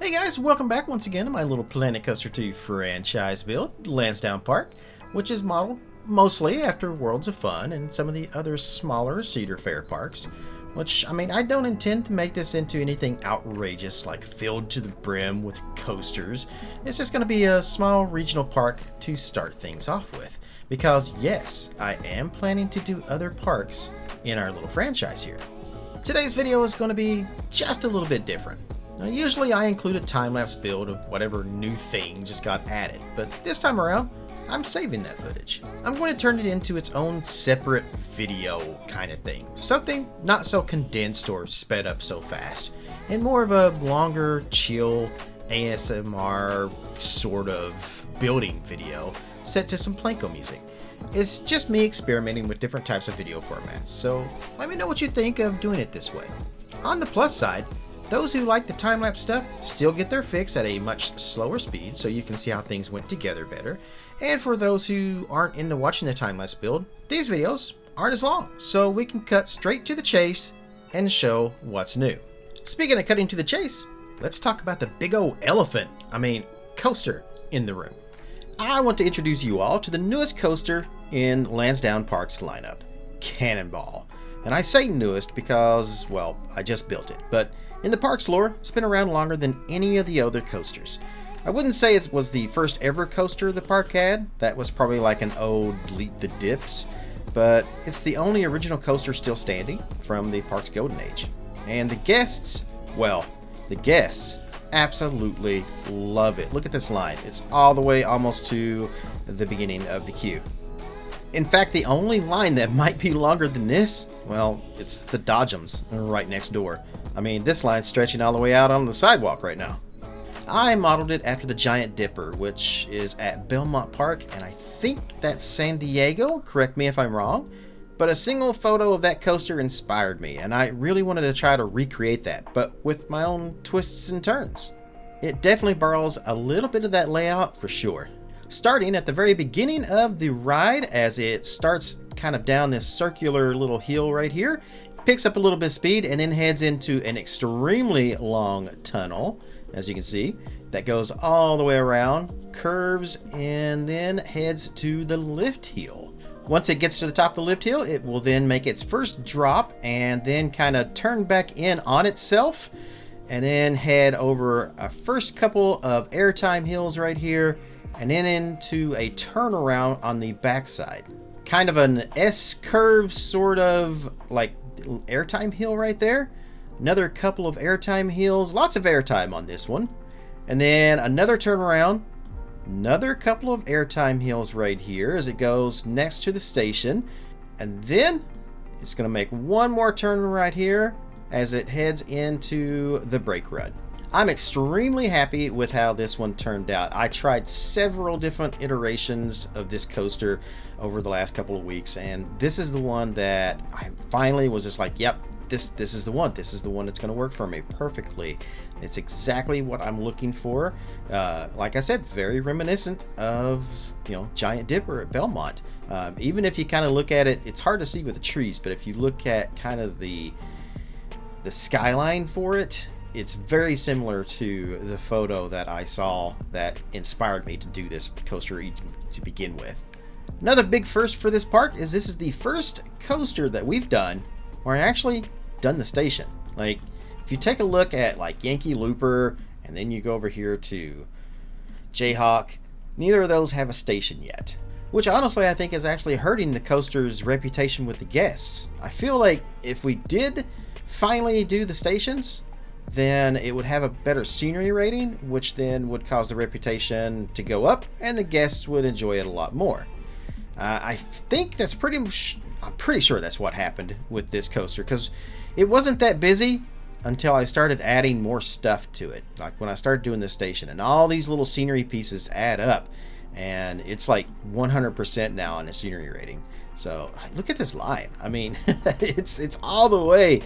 Hey guys, welcome back once again to my little Planet Coaster 2 franchise build, Landsdowne Park, which is modeled mostly after Worlds of Fun and some of the other smaller Cedar Fair parks. Which, I don't intend to make this into anything outrageous like filled to the brim with coasters. It's just going to be a small regional park to start things off with. Because yes, I am planning to do other parks in our little franchise here. Today's video is going to be just a little bit different. Now, usually I include a time-lapse build of whatever new thing just got added, but this time around, I'm saving that footage. I'm going to turn it into its own separate video kind of thing. Something not so condensed or sped up so fast, and more of a longer, chill, ASMR sort of building video set to some Planko music. It's just me experimenting with different types of video formats, so let me know what you think of doing it this way. On the plus side, those who like the time-lapse stuff still get their fix at a much slower speed so you can see how things went together better. And for those who aren't into watching the time-lapse build, these videos aren't as long, so we can cut straight to the chase and show what's new. Speaking of cutting to the chase, let's talk about the big old elephant, coaster in the room. I want to introduce you all to the newest coaster in Landsdowne Park's lineup, Cannonball. And I say newest because, well, I just built it, but in the park's lore, it's been around longer than any of the other coasters. I wouldn't say it was the first ever coaster the park had. That was probably like an old Leap the Dips, but it's the only original coaster still standing from the park's golden age. And the guests, well, the guests absolutely love it. Look at this line. It's all the way almost to the beginning of the queue. In fact, the only line that might be longer than this, well, it's the Dodgems right next door. This line's stretching all the way out on the sidewalk right now. I modeled it after the Giant Dipper, which is at Belmont Park, and I think that's San Diego, correct me if I'm wrong, but a single photo of that coaster inspired me, and I really wanted to try to recreate that, but with my own twists and turns. It definitely borrows a little bit of that layout for sure. Starting at the very beginning of the ride, as it starts kind of down this circular little hill right here, picks up a little bit of speed and then heads into an extremely long tunnel, as you can see, that goes all the way around, curves, and then heads to the lift hill. Once it gets to the top of the lift hill, it will then make its first drop and then kind of turn back in on itself and then head over a first couple of airtime hills right here and then into a turnaround on the backside. Kind of an S-curve sort of like airtime hill right there. Another couple of airtime hills, lots of airtime on this one. And then another turnaround, another couple of airtime hills right here as it goes next to the station. And then it's going to make one more turn right here as it heads into the brake run. I'm extremely happy with how this one turned out. I tried several different iterations of this coaster over the last couple of weeks, and this is the one that I finally was just like, yep, this is the one. This is the one that's going to work for me perfectly. It's exactly what I'm looking for. Like I said, very reminiscent of, Giant Dipper at Belmont. Even if you kind of look at it, it's hard to see with the trees, but if you look at kind of the skyline for it, it's very similar to the photo that I saw that inspired me to do this coaster to begin with. Another big first for this park is this is the first coaster that we've done where I actually done the station. Like, if you take a look at like Yankee Looper and then you go over here to Jayhawk, neither of those have a station yet. Which honestly I think is actually hurting the coaster's reputation with the guests. I feel like if we did finally do the stations, then it would have a better scenery rating, which then would cause the reputation to go up and the guests would enjoy it a lot more. I think that's I'm pretty sure that's what happened with this coaster, because it wasn't that busy until I started adding more stuff to it. Like when I started doing this station, and all these little scenery pieces add up, and it's like 100% now on the scenery rating. So look at this line. It's all the way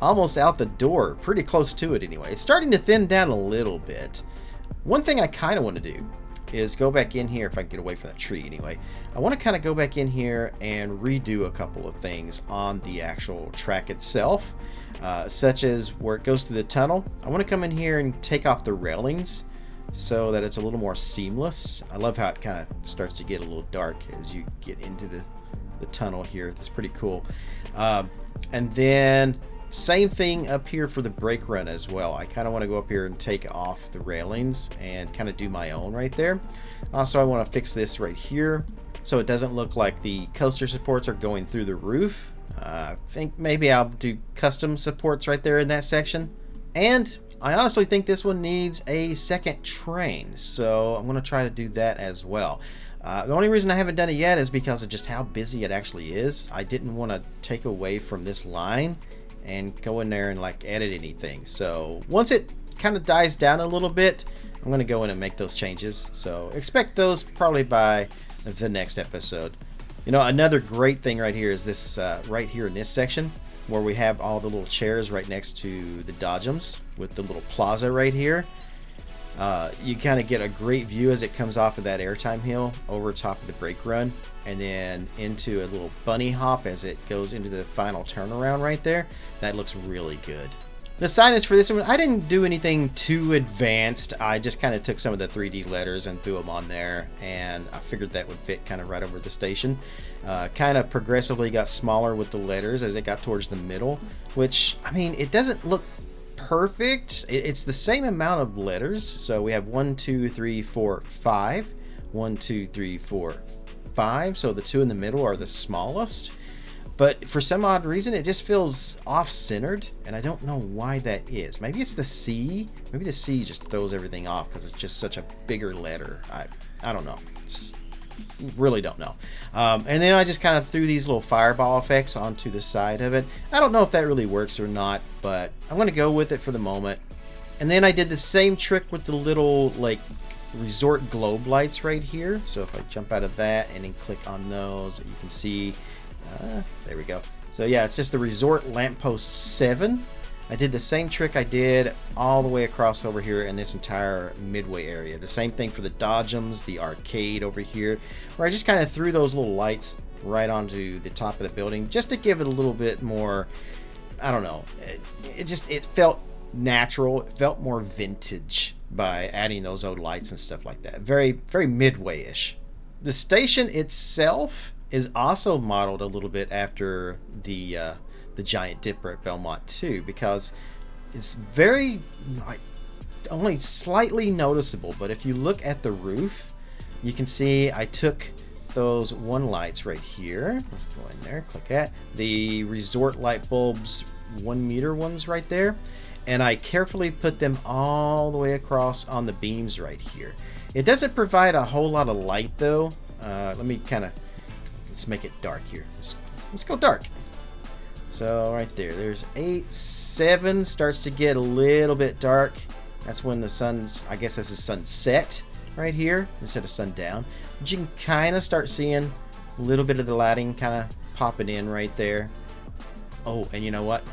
almost out the door, pretty close to it anyway. It's starting to thin down a little bit. One thing I kind of want to do is go back in here, if I can get away from that tree anyway. I want to kind of go back in here and redo a couple of things on the actual track itself, such as where it goes through the tunnel. I want to come in here and take off the railings so that it's a little more seamless. I love how it kind of starts to get a little dark as you get into the tunnel here. That's pretty cool. And then same thing up here for the brake run as well. I kind of want to go up here and take off the railings and kind of do my own right there. Also, I want to fix this right here so it doesn't look like the coaster supports are going through the roof. I think maybe I'll do custom supports right there in that section. And I honestly think this one needs a second train, so I'm going to try to do that as well. The only reason I haven't done it yet is because of just how busy it actually is. I didn't want to take away from this line and go in there and like edit anything. So once it kind of dies down a little bit, I'm going to go in and make those changes. So expect those probably by the next episode. You know, another great thing right here is this right here in this section where we have all the little chairs right next to the dodgems with the little plaza right here. You kind of get a great view as it comes off of that airtime hill over top of the brake run and then into a little bunny hop as it goes into the final turnaround right there. That looks really good. The signage for this one, I didn't do anything too advanced. I just kind of took some of the 3D letters and threw them on there, and I figured that would fit kind of right over the station. Kind of progressively got smaller with the letters as it got towards the middle, which, I mean, it doesn't look perfect. It's the same amount of letters. So we have 1, 2, 3, 4, 5. 1, 2, 3, 4, 5. So the two in the middle are the smallest. But for some odd reason, it just feels off-centered, and I don't know why that is. Maybe it's the C. Maybe the C just throws everything off because it's just such a bigger letter. I don't know. Really don't know. And then I just kind of threw these little fireball effects onto the side of it. I don't know if that really works or not, but I'm going to go with it for the moment. And then I did the same trick with the little like resort globe lights right here. So if I jump out of that and then click on those, you can see, there we go. So yeah, it's just the resort lamppost 7. I did the same trick I did all the way across over here in this entire midway area. The same thing for the dodgems, the arcade over here, where I just kind of threw those little lights right onto the top of the building just to give it a little bit more, I don't know, it felt natural. It felt more vintage by adding those old lights and stuff like that. Very, very midway-ish. The station itself is also modeled a little bit after the Giant Dipper at Belmont too, because it's very, like, only slightly noticeable, but if you look at the roof, you can see I took those one lights right here. Let's go in there, click that. The resort light bulbs, 1 meter ones right there, and I carefully put them all the way across on the beams right here. It doesn't provide a whole lot of light though. Let me kind of, let's make it dark here. Let's go dark. So right there, there's 8, 7 starts to get a little bit dark. That's when the sun's, I guess that's the sunset right here instead of sundown. But you can kind of start seeing a little bit of the lighting kind of popping in right there. Oh, and you know what?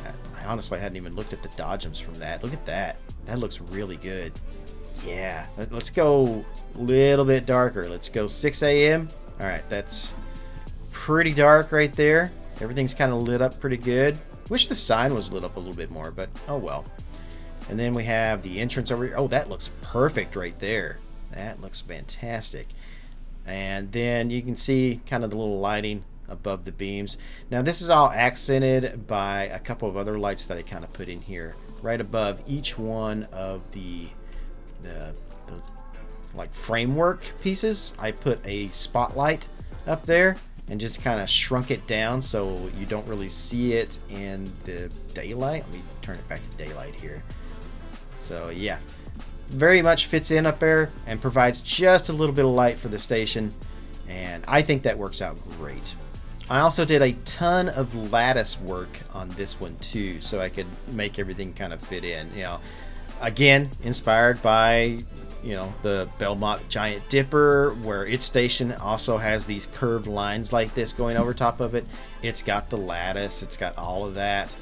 I honestly hadn't even looked at the dodgems from that. Look at that. That looks really good. Yeah, let's go a little bit darker. Let's go 6 a.m. All right, that's pretty dark right there. Everything's kind of lit up pretty good. Wish the sign was lit up a little bit more, but oh well. And then we have the entrance over here. Oh, that looks perfect right there. That looks fantastic. And then you can see kind of the little lighting above the beams. Now this is all accented by a couple of other lights that I kind of put in here right above each one of the like framework pieces. I put a spotlight up there and just kind of shrunk it down so you don't really see it in the daylight. Let me turn it back to daylight here. So yeah, very much fits in up there and provides just a little bit of light for the station, and I think that works out great. I also did a ton of lattice work on this one too, so I could make everything kind of fit in. You know, again, inspired by, you know, the Belmont Giant Dipper, where its station also has these curved lines like this going over top of it. It's got the lattice, it's got all of that.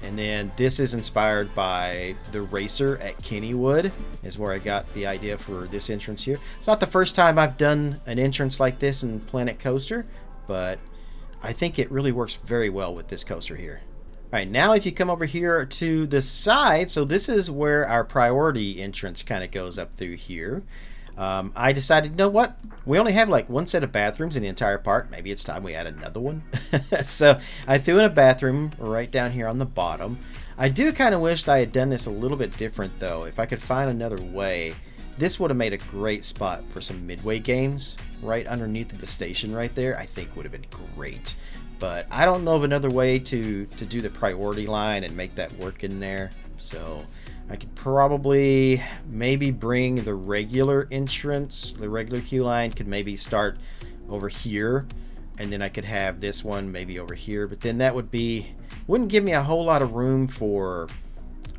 And then this is inspired by the Racer at Kennywood, is where I got the idea for this entrance here. It's not the first time I've done an entrance like this in Planet Coaster, but I think it really works very well with this coaster here. All right, now if you come over here to the side, so this is where our priority entrance kind of goes up through here. I decided, you know what? We only have like one set of bathrooms in the entire park. Maybe it's time we add another one. So I threw in a bathroom right down here on the bottom. I do kind of wish that I had done this a little bit different though. If I could find another way, this would have made a great spot for some midway games right underneath of the station right there. I think would have been great. But I don't know of another way to do the priority line and make that work in there. So I could probably maybe bring the regular entrance, the regular queue line could maybe start over here, and then I could have this one maybe over here, but then that wouldn't give me a whole lot of room for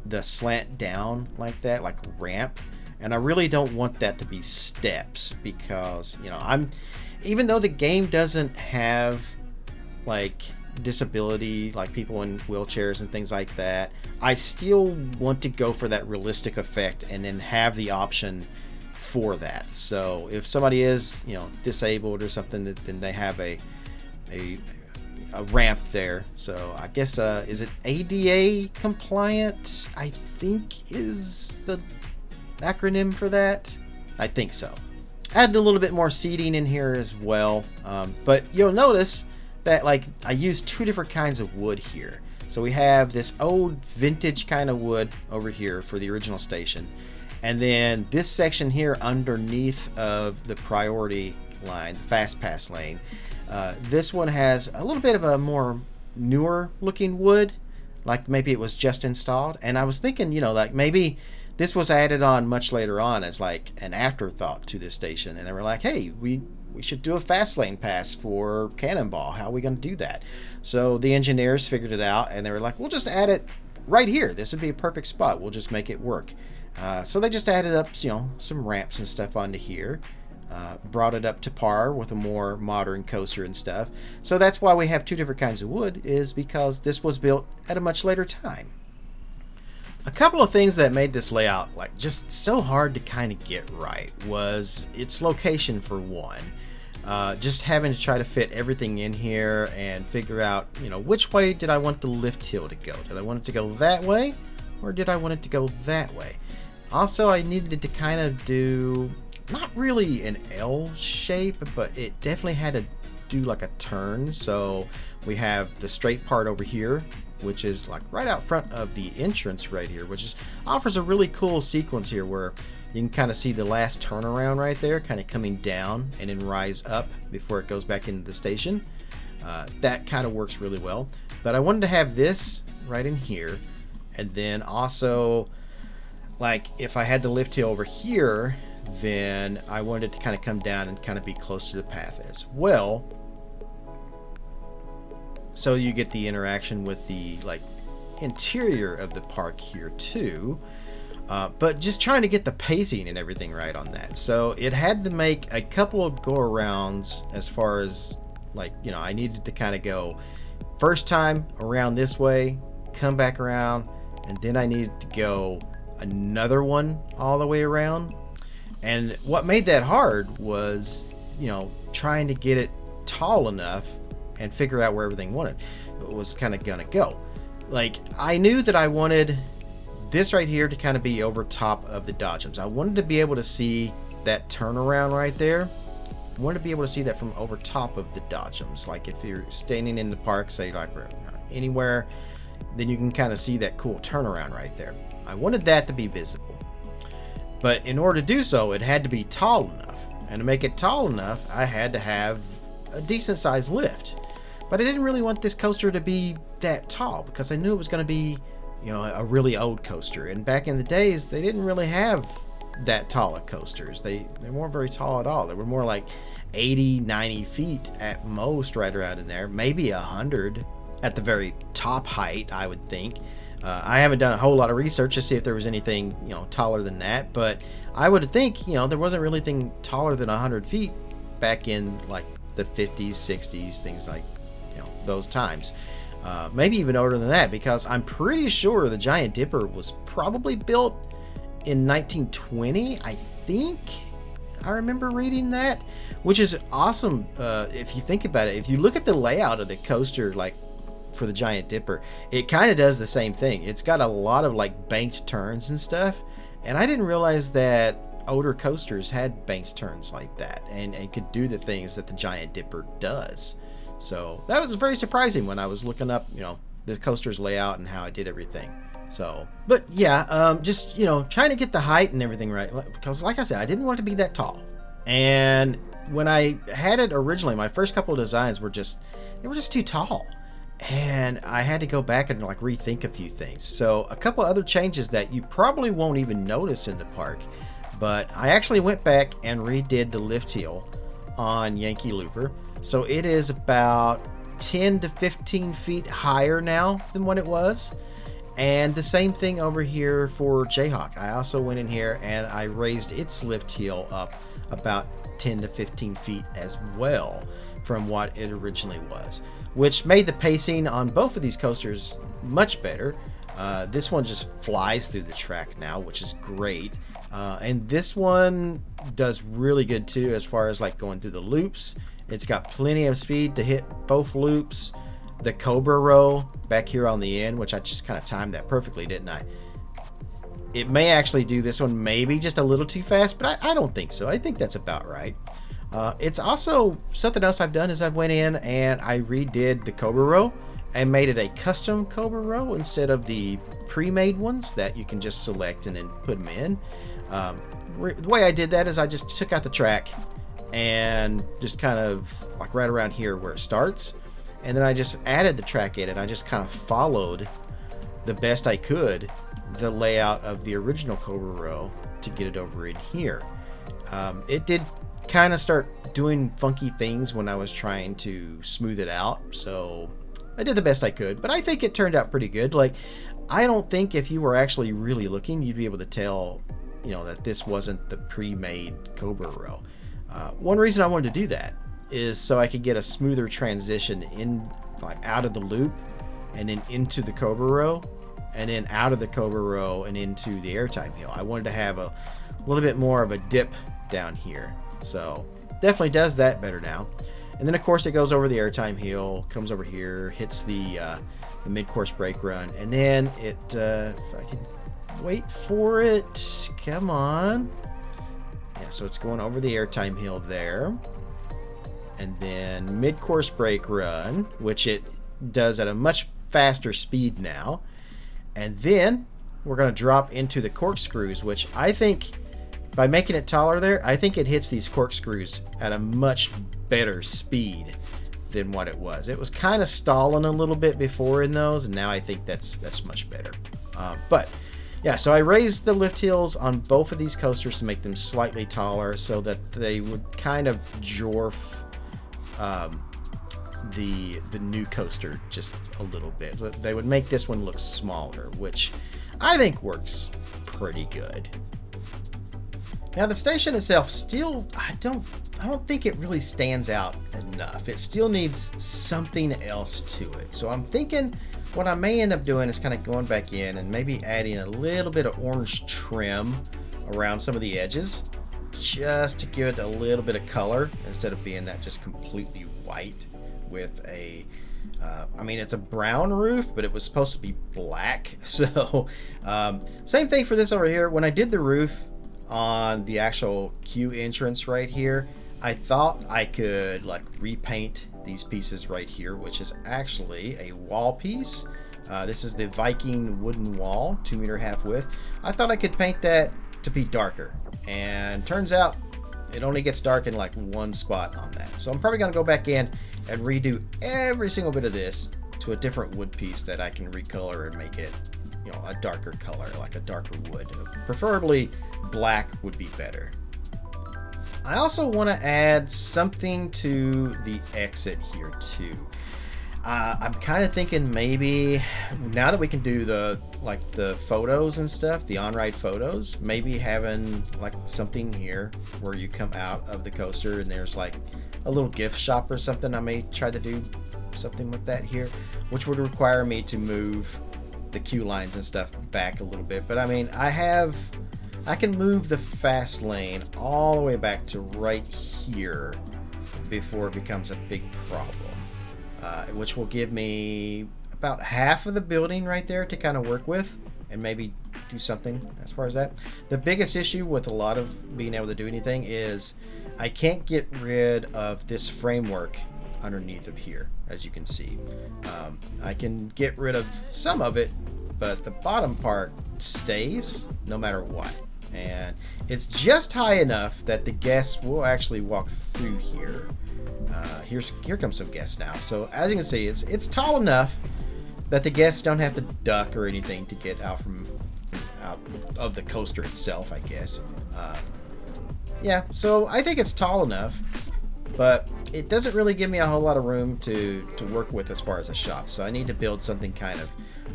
the slant down like that, like a ramp. And I really don't want that to be steps, because, you know, even though the game doesn't have like disability, like people in wheelchairs and things like that, I still want to go for that realistic effect and then have the option for that. So if somebody is, you know, disabled or something, then they have a ramp there. So I guess is it ADA compliant, I think is the acronym for that. I think so. Add a little bit more seating in here as well, but you'll notice that like I used two different kinds of wood here. So we have this old vintage kind of wood over here for the original station, and then this section here underneath of the priority line, the fast pass lane, this one has a little bit of a more newer looking wood, like maybe it was just installed. And I was thinking, you know, like maybe this was added on much later on as like an afterthought to this station, and they were like, hey, we should do a fast lane pass for Cannonball. How are we going to do that? So the engineers figured it out, and they were like, we'll just add it right here. This would be a perfect spot. We'll just make it work. So they just added up, you know, some ramps and stuff onto here, brought it up to par with a more modern coaster and stuff. So that's why we have two different kinds of wood, is because this was built at a much later time. A couple of things that made this layout like just so hard to kind of get right was its location, for one. Just having to try to fit everything in here and figure out, you know, which way did I want the lift hill to go? Did I want it to go that way, or did I want it to go that way? Also, I needed to kind of do not really an L shape, but it definitely had to do like a turn. So we have the straight part over here, which is like right out front of the entrance right here, which offers a really cool sequence here where you can kind of see the last turnaround right there, kind of coming down and then rise up before it goes back into the station. That kind of works really well. But I wanted to have this right in here, and then also, like, if I had the lift hill over here, then I wanted it to kind of come down and kind of be close to the path as well. So you get the interaction with the like interior of the park here too, but just trying to get the pacing and everything right on that. So it had to make a couple of go arounds, as far as like, you know, I needed to kind of go first time around this way, come back around, and then I needed to go another one all the way around. And what made that hard was, you know, trying to get it tall enough and figure out where everything was kind of gonna go. Like, I knew that I wanted this right here to kind of be over top of the dodgems. I wanted to be able to see that turnaround right there. I wanted to be able to see that from over top of the dodgems. Like if you're standing in the park, say like anywhere, then you can kind of see that cool turnaround right there. I wanted that to be visible. But in order to do so, it had to be tall enough. And to make it tall enough, I had to have a decent sized lift. But I didn't really want this coaster to be that tall, because I knew it was going to be, you know, a really old coaster. And back in the days, they didn't really have that tall of coasters. They weren't very tall at all. They were more like 80, 90 feet at most, right around in there. Maybe 100 at the very top height, I would think. I haven't done a whole lot of research to see if there was anything, you know, taller than that. But I would think, you know, there wasn't really anything taller than 100 feet back in like the 50s, 60s, things like, you know, those times. maybe even older than that, because I'm pretty sure the Giant Dipper was probably built in 1920. I think I remember reading that, which is awesome. If you think about it, if you look at the layout of the coaster, like for the Giant Dipper, it kind of does the same thing. It's got a lot of like banked turns and stuff, and I didn't realize that older coasters had banked turns like that and could do the things that the Giant Dipper does. So that was very surprising when I was looking up, the coaster's layout and how I did everything. So, but yeah, just, trying to get the height and everything right. Because like I said, I didn't want it to be that tall. And when I had it originally, my first couple of designs were just too tall. And I had to go back and like rethink a few things. So a couple other changes that you probably won't even notice in the park. But I actually went back and redid the lift hill on Yankee Looper. So it is about 10 to 15 feet higher now than what it was. And the same thing over here for Jayhawk. I also went in here and I raised its lift hill up about 10 to 15 feet as well from what it originally was, which made the pacing on both of these coasters much better. This one just flies through the track now, which is great. And this one does really good too, as far as like going through the loops. It's got plenty of speed to hit both loops. The Cobra row back here on the end, which I just kind of timed that perfectly, didn't I? It may actually do this one maybe just a little too fast, but I don't think so. I think that's about right. It's also something else I've done is I've went in and I redid the Cobra row and made it a custom Cobra row instead of the pre-made ones that you can just select and then put them in. The way I did that is I just took out the track and just kind of like right around here where it starts, and then I just added the track in, and I just kind of followed the best I could the layout of the original Cobra row to get it over in here. It did kind of start doing funky things when I was trying to smooth it out, so I did the best I could, but I think it turned out pretty good. Like, I don't think if you were actually really looking, you'd be able to tell, that this wasn't the pre-made Cobra row. One reason I wanted to do that is so I could get a smoother transition in, like, out of the loop and then into the Cobra row, and then out of the Cobra row and into the airtime hill. I wanted to have a little bit more of a dip down here, so definitely does that better now. And then of course it goes over the airtime hill, comes over here, hits the mid-course brake run, and then it, if I can wait for it, come on. Yeah, so it's going over the airtime hill there. And then mid-course brake run, which it does at a much faster speed now. And then we're going to drop into the corkscrews, which I think by making it taller there, I think it hits these corkscrews at a much better speed than what it was. It was kind of stalling a little bit before in those, and now I think that's much better. But yeah, so I raised the lift hills on both of these coasters to make them slightly taller so that they would kind of dwarf the new coaster just a little bit. They would make this one look smaller, which I think works pretty good. Now the station itself still, I don't think it really stands out enough. It still needs something else to it. So I'm thinking what I may end up doing is kind of going back in and maybe adding a little bit of orange trim around some of the edges, just to give it a little bit of color instead of being that just completely white with a it's a brown roof, but it was supposed to be black. So same thing for this over here. When I did the roof on the actual queue entrance right here, I thought I could like repaint these pieces right here, which is actually a wall piece. This is the Viking wooden wall, 2.5 meter width. I thought I could paint that to be darker, and turns out it only gets dark in like one spot on that. So I'm probably gonna go back in and redo every single bit of this to a different wood piece that I can recolor and make it, a darker color, like a darker wood. Preferably black would be better. I also want to add something to the exit here too. I'm kind of thinking maybe now that we can do the photos and stuff, the on-ride photos, maybe having like something here where you come out of the coaster and there's like a little gift shop or something. I may try to do something with that here, which would require me to move the queue lines and stuff back a little bit. But I mean, I can move the fast lane all the way back to right here before it becomes a big problem. Which will give me about half of the building right there to kind of work with and maybe do something as far as that. The biggest issue with a lot of being able to do anything is I can't get rid of this framework underneath of here, as you can see. I can get rid of some of it, but the bottom part stays no matter what. And it's just high enough that the guests will actually walk through here. Here comes some guests now. So as you can see, it's tall enough that the guests don't have to duck or anything to get out of the coaster itself, I guess. Yeah, so I think it's tall enough, but it doesn't really give me a whole lot of room to work with as far as a shop. So I need to build something kind of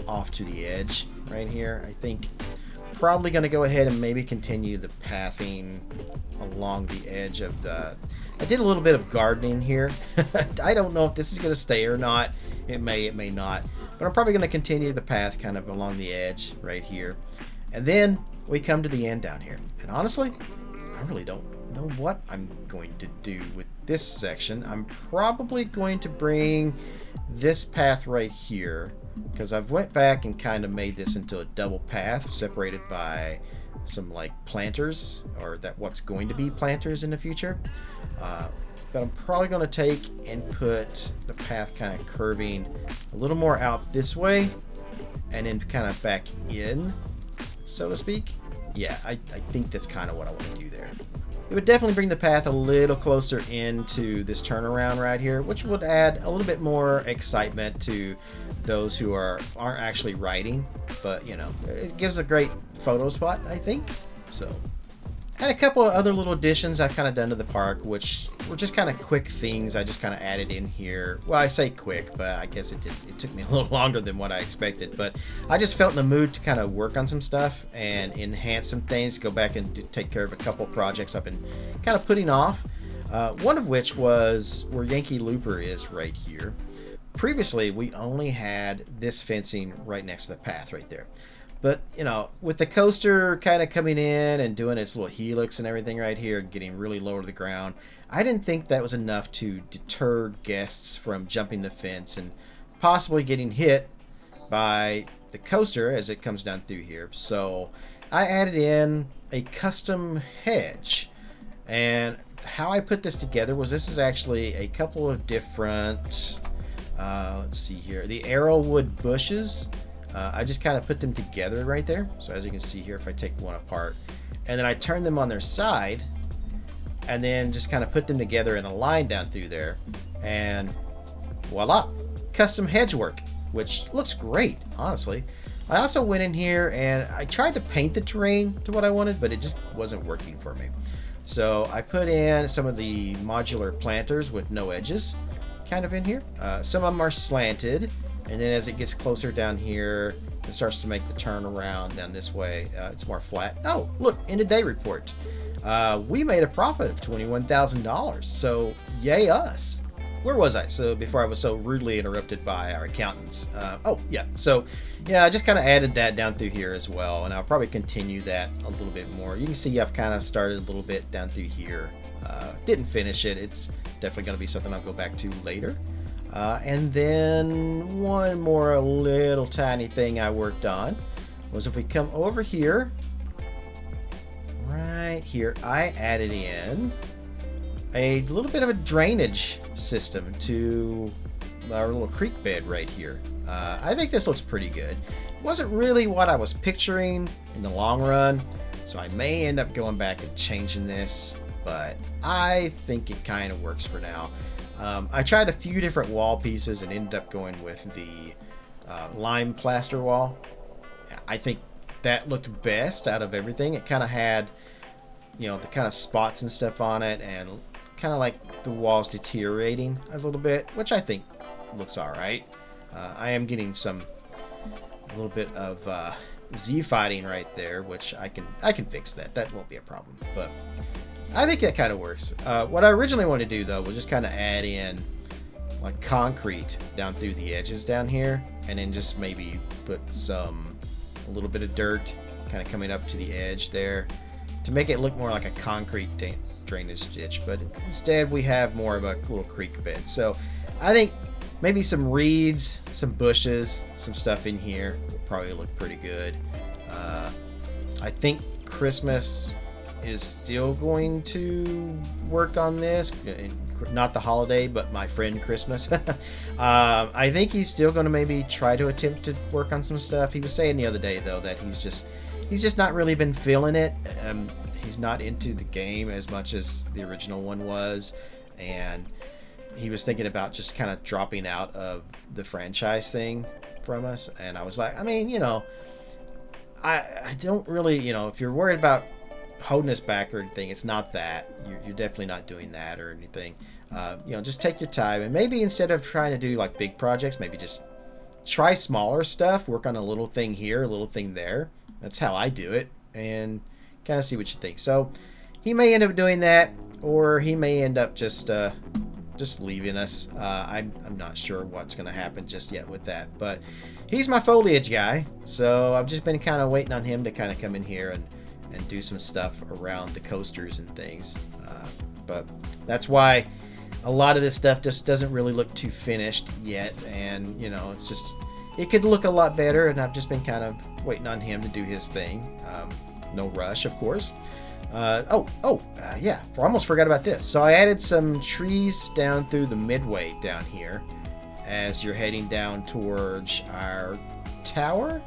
off to the edge right here. I think probably going to go ahead and maybe continue the pathing along the edge of the... I did a little bit of gardening here. I don't know if this is going to stay or not. It may not. But I'm probably going to continue the path kind of along the edge right here. And then we come to the end down here. And honestly, I really don't know what I'm going to do with this section. I'm probably going to bring this path right here, because I've went back and kind of made this into a double path separated by some like planters, or that what's going to be planters in the future. But I'm probably going to take and put the path kind of curving a little more out this way and then kind of back in, so to speak. Yeah, I think that's kind of what I want to do there. It would definitely bring the path a little closer into this turnaround right here, which would add a little bit more excitement to those who aren't actually riding. But, you know, it gives a great photo spot, I think. So, and a couple of other little additions I've kind of done to the park, which were just kind of quick things I just kind of added in here. Well, I say quick, but I guess it took me a little longer than what I expected. But I just felt in the mood to kind of work on some stuff and enhance some things, go back and take care of a couple of projects I've been kind of putting off. One of which was where Yankee Looper is right here. Previously, we only had this fencing right next to the path right there. But, you know, with the coaster kind of coming in and doing its little helix and everything right here, getting really low to the ground, I didn't think that was enough to deter guests from jumping the fence and possibly getting hit by the coaster as it comes down through here. So I added in a custom hedge. And how I put this together was this is actually a couple of different, let's see here, the arrowwood bushes. I just kind of put them together right there. So as you can see here, if I take one apart and then I turn them on their side and then just kind of put them together in a line down through there, and voila, custom hedge work, which looks great, honestly. I also went in here and I tried to paint the terrain to what I wanted, but it just wasn't working for me. So I put in some of the modular planters with no edges kind of in here. Some of them are slanted. And then as it gets closer down here, it starts to make the turn around down this way. It's more flat. Oh, look, end of day report. We made a profit of $21,000. So yay us. Where was I? So before I was so rudely interrupted by our accountants. Oh, yeah. So yeah, I just kind of added that down through here as well. And I'll probably continue that a little bit more. You can see I've kind of started a little bit down through here. Didn't finish it. It's definitely going to be something I'll go back to later. And then one more little tiny thing I worked on was if we come over here, right here, I added in a little bit of a drainage system to our little creek bed right here. I think this looks pretty good. It wasn't really what I was picturing in the long run, so I may end up going back and changing this, but I think it kind of works for now. I tried a few different wall pieces and ended up going with the lime plaster wall. I think that looked best out of everything. It kind of had, you know, the kind of spots and stuff on it, and kind of like the walls deteriorating a little bit, which I think looks all right. I am getting a little bit of Z fighting right there, which I can fix that. That won't be a problem. But I think that kind of works. What I originally wanted to do though was just kind of add in like concrete down through the edges down here, and then just maybe put a little bit of dirt kind of coming up to the edge there to make it look more like a concrete drainage ditch. But instead we have more of a little creek bed. So I think maybe some reeds, some bushes, some stuff in here will probably look pretty good. I think Christmas is still going to work on this. Not the holiday, but my friend Christmas. I think he's still going to maybe try to attempt to work on some stuff. He was saying the other day though that he's just not really been feeling it. He's not into the game as much as the original one was, and he was thinking about just kind of dropping out of the franchise thing from us. And I was like, I mean, I don't really, if you're worried about holding us back or anything, it's not that. You're definitely not doing that or anything. Just take your time, and maybe instead of trying to do like big projects, maybe just try smaller stuff. Work on a little thing here, a little thing there. That's how I do it, and kind of see what you think. So he may end up doing that, or he may end up just leaving us. I'm not sure what's going to happen just yet with that, but he's my foliage guy, so I've just been kind of waiting on him to kind of come in here and do some stuff around the coasters and things. But that's why a lot of this stuff just doesn't really look too finished yet, and it's just, it could look a lot better, and I've just been kind of waiting on him to do his thing. No rush, of course. Yeah, I almost forgot about this. So I added some trees down through the midway down here as you're heading down towards our tower,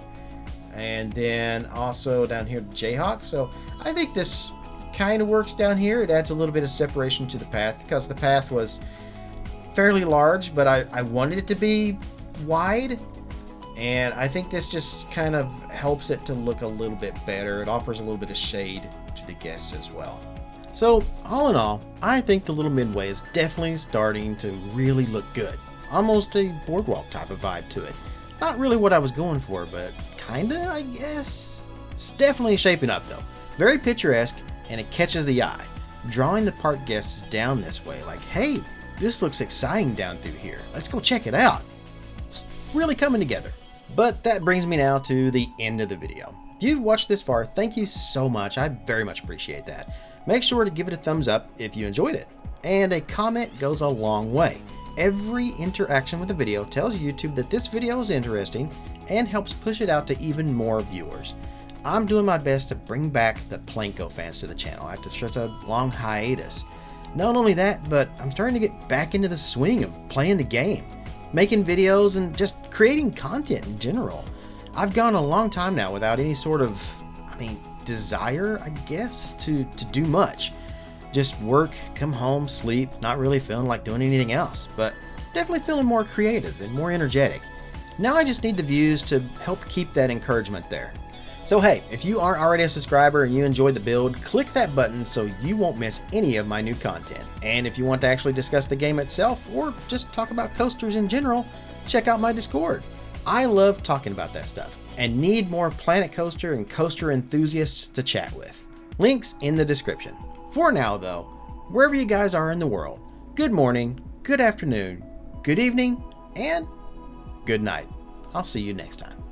and then also down here to Jayhawk. So I think this kind of works down here. It adds a little bit of separation to the path, because the path was fairly large, but I wanted it to be wide, and I think this just kind of helps it to look a little bit better. It offers a little bit of shade to the guests as well. So all in all, I think the little midway is definitely starting to really look good. Almost a boardwalk type of vibe to it. Not really what I was going for, but kinda, I guess. It's definitely shaping up though. Very picturesque, and it catches the eye, drawing the park guests down this way. Like, hey, this looks exciting down through here. Let's go check it out. It's really coming together. But that brings me now to the end of the video. If you've watched this far, thank you so much. I very much appreciate that. Make sure to give it a thumbs up if you enjoyed it. And a comment goes a long way. Every interaction with the video tells YouTube that this video is interesting and helps push it out to even more viewers. I'm doing my best to bring back the Planko fans to the channel after such a long hiatus. Not only that, but I'm starting to get back into the swing of playing the game, making videos, and just creating content in general. I've gone a long time now without any sort of, desire, I guess, to do much. Just work, come home, sleep, not really feeling like doing anything else, but definitely feeling more creative and more energetic. Now I just need the views to help keep that encouragement there. So hey, if you aren't already a subscriber and you enjoyed the build, click that button so you won't miss any of my new content. And if you want to actually discuss the game itself, or just talk about coasters in general, check out my Discord. I love talking about that stuff, and need more Planet Coaster and coaster enthusiasts to chat with. Links in the description. For now though, wherever you guys are in the world, good morning, good afternoon, good evening, and good night. I'll see you next time.